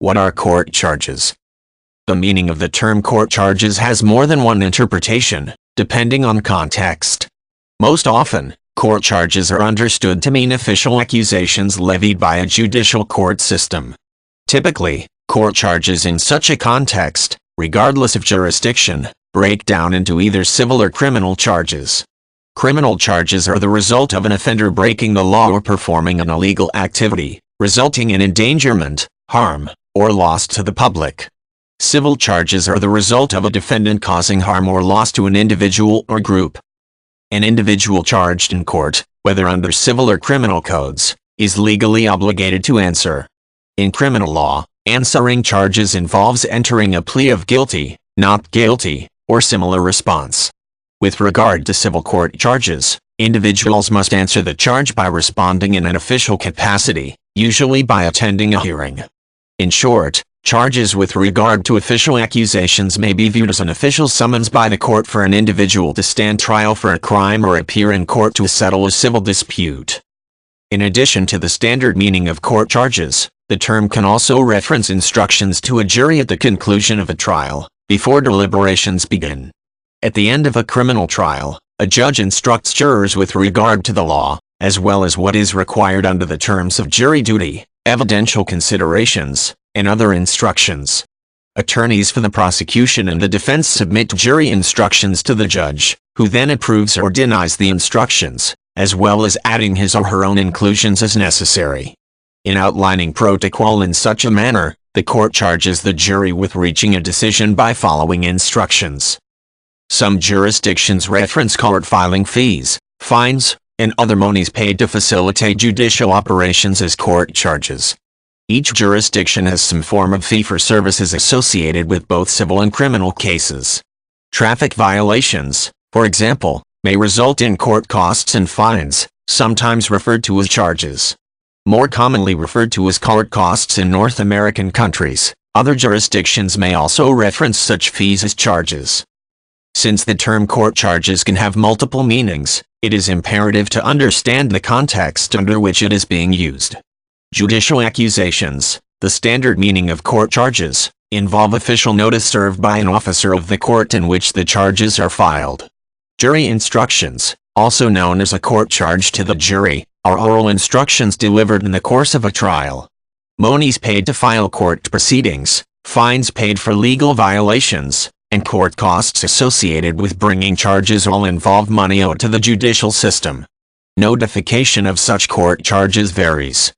What are court charges? The meaning of the term court charges has more than one interpretation, depending on context. Most often, court charges are understood to mean official accusations levied by a judicial court system. Typically, court charges in such a context, regardless of jurisdiction, break down into either civil or criminal charges. Criminal charges are the result of an offender breaking the law or performing an illegal activity, resulting in endangerment, harm, or loss to the public. Civil charges are the result of a defendant causing harm or loss to an individual or group. An individual charged in court, whether under civil or criminal codes, is legally obligated to answer. In criminal law, answering charges involves entering a plea of guilty, not guilty, or similar response. With regard to civil court charges, individuals must answer the charge by responding in an official capacity, usually by attending a hearing. In short, charges with regard to official accusations may be viewed as an official summons by the court for an individual to stand trial for a crime or appear in court to settle a civil dispute. In addition to the standard meaning of court charges, the term can also reference instructions to a jury at the conclusion of a trial, before deliberations begin. At the end of a criminal trial, a judge instructs jurors with regard to the law, as well as what is required under the terms of jury duty, evidential considerations, and other instructions. Attorneys for the prosecution and the defense submit jury instructions to the judge, who then approves or denies the instructions, as well as adding his or her own inclusions as necessary. In outlining protocol in such a manner, the court charges the jury with reaching a decision by following instructions. Some jurisdictions reference court filing fees, fines, and other monies paid to facilitate judicial operations as court charges. Each jurisdiction has some form of fee for services associated with both civil and criminal cases. Traffic violations, for example, may result in court costs and fines, sometimes referred to as charges. More commonly referred to as court costs in North American countries, other jurisdictions may also reference such fees as charges. Since the term court charges can have multiple meanings, it is imperative to understand the context under which it is being used. Judicial accusations, the standard meaning of court charges, involve official notice served by an officer of the court in which the charges are filed. Jury instructions, also known as a court charge to the jury, are oral instructions delivered in the course of a trial. Monies paid to file court proceedings, fines paid for legal violations, and court costs associated with bringing charges all involve money owed to the judicial system. Notification of such court charges varies.